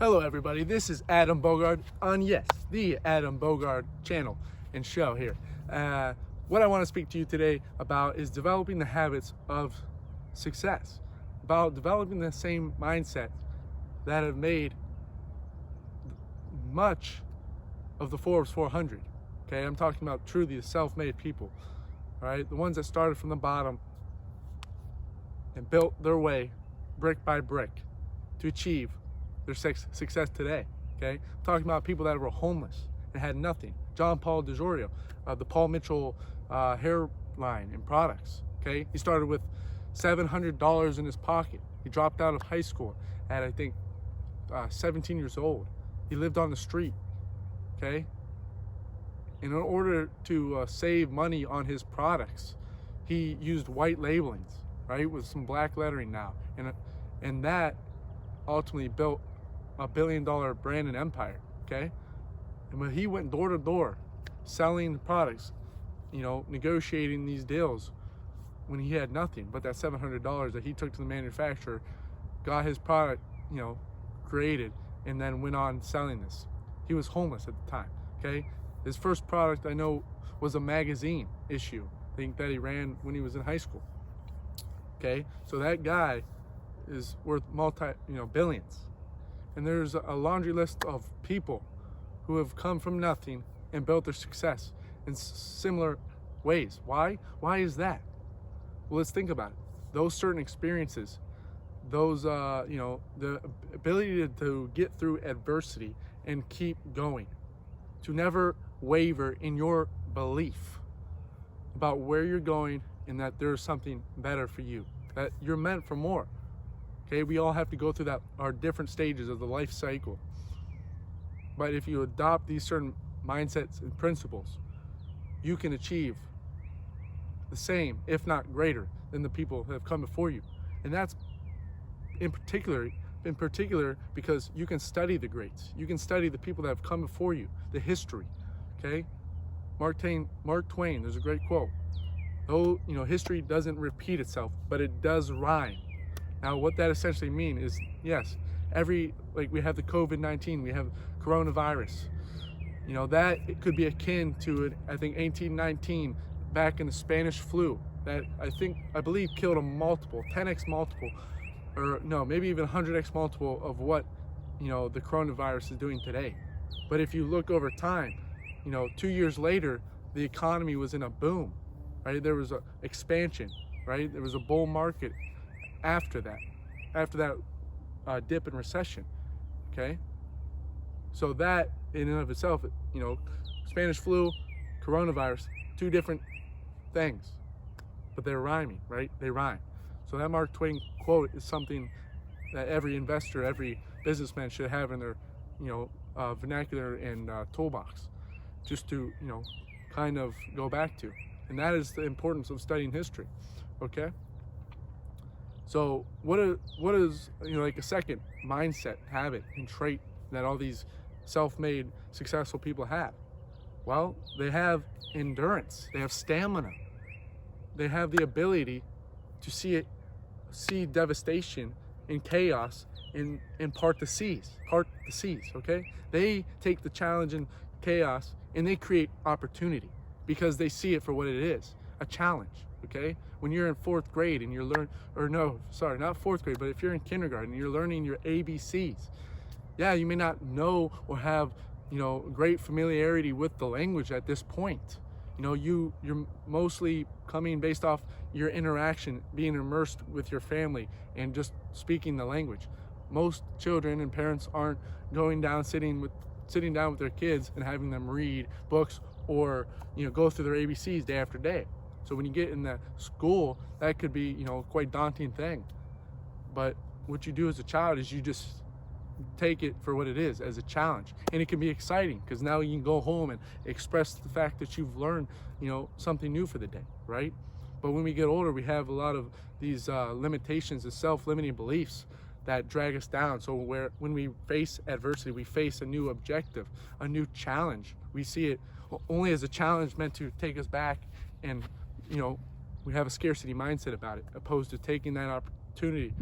Hello everybody, this is Adam Bogard on, yes, the Adam Bogard channel and show here. What I want to speak to you today about is developing the habits of success, about developing the same mindset that have made much of the Forbes 400. Okay, I'm talking about truly the self-made people, all right? The ones that started from the bottom and built their way brick by brick to achieve their success today. Okay, I'm talking about people that were homeless and had nothing. John Paul DeJorio, the Paul Mitchell hairline and products. Okay, he started with $700 in his pocket. He dropped out of high school at, I think, 17 years old. He lived on the street. Okay, and in order to save money on his products, he used white labelings, right, with some black lettering now, and that ultimately built a $1 billion brand and empire. Okay, and when he went door to door selling products, negotiating these deals when he had nothing but that $700 that he took to the manufacturer, got his product created, and then went on selling this. He was homeless at the time. Okay, his first product I know was a magazine issue, I think, that he ran when he was in high school. Okay, so that guy is worth billions. And there's a laundry list of people who have come from nothing and built their success in similar ways. Why is that? Well, let's think about it. Those certain experiences, those the ability to get through adversity and keep going, to never waver in your belief about where you're going and that there's something better for you, that you're meant for more. Okay, we all have to go through our different stages of the life cycle. But if you adopt these certain mindsets and principles, you can achieve the same, if not greater, than the people that have come before you. And that's in particular because you can study the greats. You can study the people that have come before you, the history. Okay, Mark Twain, there's a great quote. Oh, history doesn't repeat itself, but it does rhyme. Now, what that essentially means is, yes, we have the Covid-19, we have coronavirus. That it could be akin to I think 1819, back in the Spanish flu, that I believe killed a 10x multiple, or no, maybe even 100x multiple of what, the coronavirus is doing today. But if you look over time, 2 years later, the economy was in a boom, right? There was an expansion, right? There was a bull market after that dip in recession. Okay, so that in and of itself, Spanish flu, coronavirus, two different things, but they're rhyming, right? They rhyme. So that Mark Twain quote is something that every investor, every businessman should have in their vernacular and toolbox, just to kind of go back to. And that is the importance of studying history. Okay, so what is like a second mindset, habit, and trait that all these self-made successful people have? Well, they have endurance, they have stamina, they have the ability to see devastation and chaos and part the seas. Okay, they take the challenge and chaos and they create opportunity because they see it for what it is, a challenge. Okay, when you're in fourth grade and not fourth grade, but if you're in kindergarten and you're learning your ABCs, yeah, you may not know or have great familiarity with the language at this point. You're mostly coming based off your interaction, being immersed with your family and just speaking the language. Most children and parents aren't going down, sitting down with their kids and having them read books or go through their ABCs day after day. So when you get in the school, that could be quite daunting thing. But what you do as a child is you just take it for what it is, as a challenge, and it can be exciting because now you can go home and express the fact that you've learned something new for the day, right? But when we get older, we have a lot of these limitations and self-limiting beliefs that drag us down. So when we face adversity, we face a new objective, a new challenge. We see it only as a challenge meant to take us back, and we have a scarcity mindset about it, opposed to taking that opportunity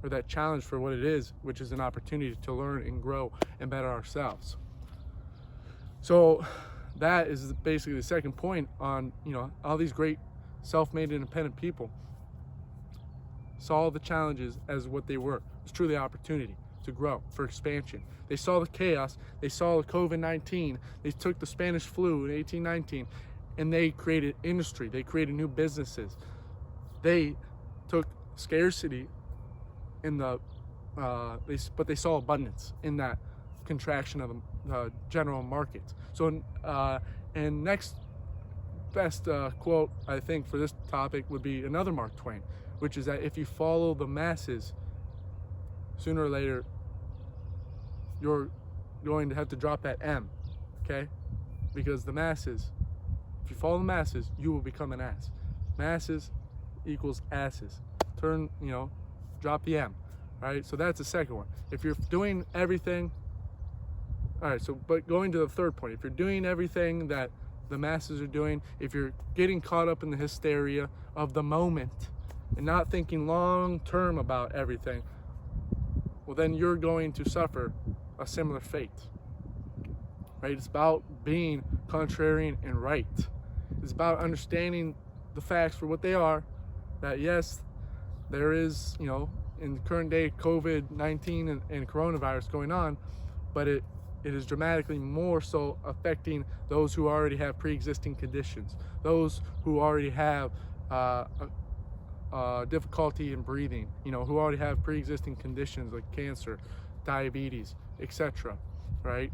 or that challenge for what it is, which is an opportunity to learn and grow and better ourselves. So that is basically the second point on, all these great self-made independent people saw the challenges as what they were. It was truly opportunity to grow, for expansion. They saw the chaos, they saw the COVID-19, they took the Spanish flu in 1819, and they created industry, they created new businesses. They took scarcity in but they saw abundance in that contraction of the general market. So, and next best quote, I think, for this topic would be another Mark Twain, which is that if you follow the masses, sooner or later, you're going to have to drop that M, okay? Because the masses, if you follow the masses, you will become an ass. Masses equals asses. Drop the M, right? So that's the second one. If you're doing everything, all right, but going to the third point, if you're doing everything that the masses are doing, if you're getting caught up in the hysteria of the moment and not thinking long term about everything, well, then you're going to suffer a similar fate, right? It's about being contrarian and right. It's about understanding the facts for what they are, that yes, there is, in the current day, COVID-19 and coronavirus going on, but it is dramatically more so affecting those who already have pre-existing conditions, those who already have difficulty in breathing, who already have pre-existing conditions like cancer, diabetes, etc., right?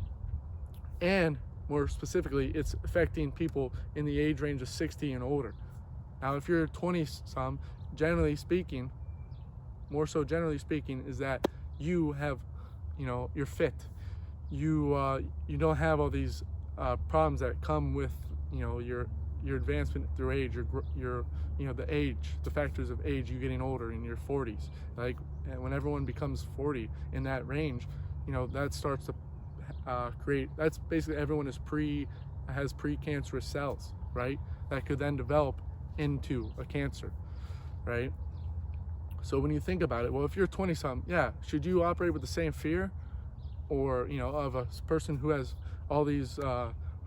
And more specifically, it's affecting people in the age range of 60 and older. Now, if you're 20-some, generally speaking, more so generally speaking, is that you have, you're fit. You don't have all these problems that come with, your advancement through age, your the age, the factors of age, you getting older in your 40s. Like when everyone becomes 40 in that range, that starts to create. That's basically everyone has pre-cancerous cells, right? That could then develop into a cancer, right? So when you think about it, well, if you're 20-some, yeah, should you operate with the same fear, or of a person who has all these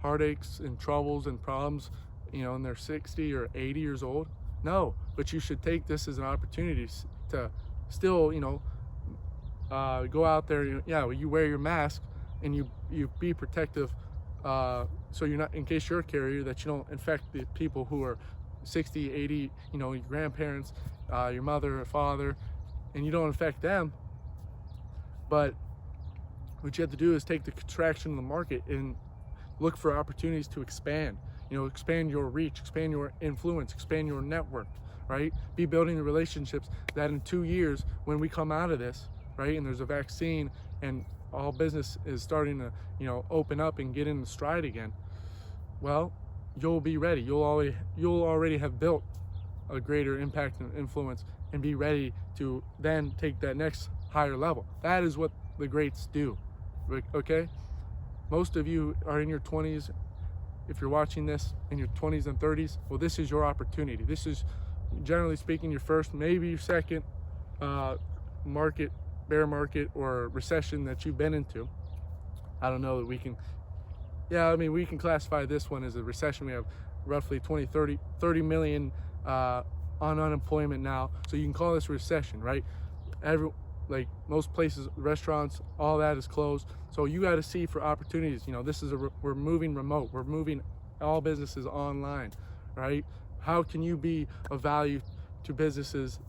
heartaches and troubles and problems, and they're 60 or 80 years old? No, but you should take this as an opportunity to still, go out there. You wear your mask and you be protective, so you're not, in case you're a carrier, that you don't infect the people who are 60, 80, your grandparents, your mother or father, and you don't infect them. But what you have to do is take the contraction of the market and look for opportunities to expand, expand your reach, expand your influence, expand your network, right? Be building the relationships that in 2 years, when we come out of this, right, and there's a vaccine and all business is starting to, open up and get in the stride again, well, you'll be ready. You'll already have built a greater impact and influence and be ready to then take that next higher level. That is what the greats do, okay? Most of you are in your 20s. If you're watching this in your 20s and 30s, well, this is your opportunity. This is, generally speaking, your first, maybe your second bear market or recession that you've been into. I don't know that we can, we can classify this one as a recession. We have roughly 30 million on unemployment now. So you can call this a recession, right? Like most places, restaurants, all that is closed. So you got to see for opportunities. We're moving remote. We're moving all businesses online, right? How can you be of value to businesses,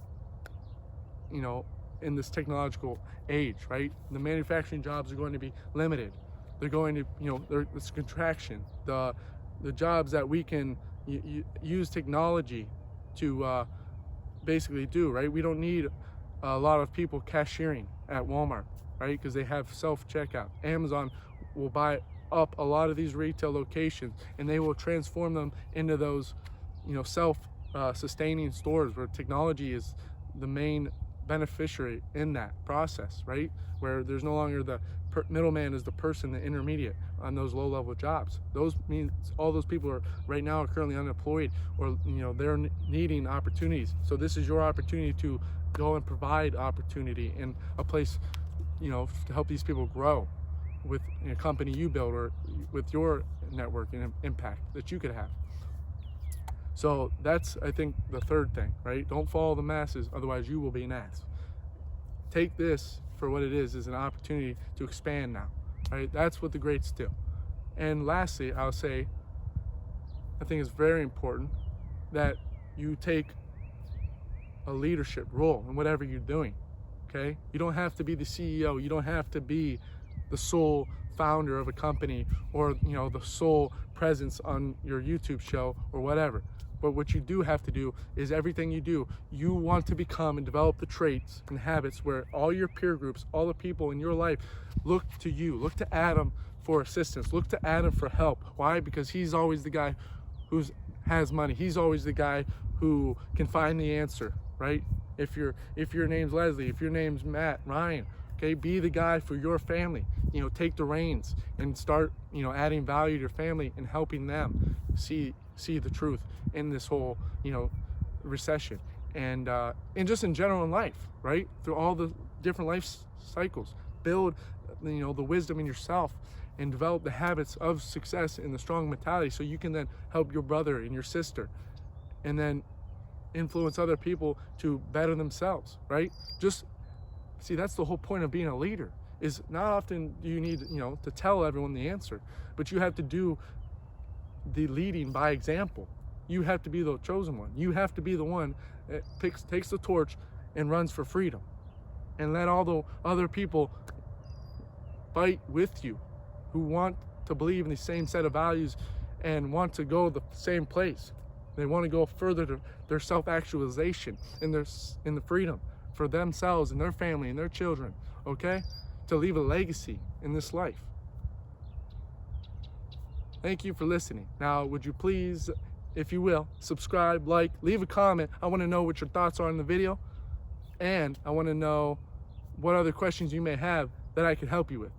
in this technological age, right? The manufacturing jobs are going to be limited. They're going to, it's contraction. The jobs that we can use technology to basically do, right? We don't need a lot of people cashiering at Walmart, right? Because they have self-checkout. Amazon will buy up a lot of these retail locations and they will transform them into those, self-sustaining stores where technology is the main beneficiary in that process, right? Where there's no longer the middleman is the person, the intermediate on those low-level jobs. Those means all those people are right now are currently unemployed, or they're needing opportunities. So this is your opportunity to go and provide opportunity in a place, to help these people grow with a company you build, or with your network and impact that you could have. So that's, I think, the third thing, right? Don't follow the masses, otherwise you will be an ass. Take this for what it is an opportunity to expand now, right? That's what the greats do. And lastly, I'll say, I think it's very important that you take a leadership role in whatever you're doing, okay? You don't have to be the CEO. You don't have to be the sole founder of a company, or the sole presence on your YouTube show or whatever. But what you do have to do is everything you do, you want to become and develop the traits and habits where all your peer groups, all the people in your life look to you, look to Adam for assistance, look to Adam for help. Why? Because he's always the guy who has money. He's always the guy who can find the answer, right? If your name's Leslie, if your name's Matt, Ryan, okay, be the guy for your family. Take the reins and start, adding value to your family and helping them see the truth in this whole, recession, and just in general in life, right? Through all the different life cycles, build, the wisdom in yourself and develop the habits of success and the strong mentality, so you can then help your brother and your sister, and then influence other people to better themselves, right? See, that's the whole point of being a leader, is not often do you need, to tell everyone the answer, but you have to do the leading by example. You have to be the chosen one. You have to be the one that takes the torch and runs for freedom, and let all the other people fight with you who want to believe in the same set of values and want to go the same place. They want to go further to their self-actualization and in the freedom for themselves and their family and their children, okay? To leave a legacy in this life. Thank you for listening. Now, would you please, if you will, subscribe, like, leave a comment. I want to know what your thoughts are on the video, and I want to know what other questions you may have that I can help you with.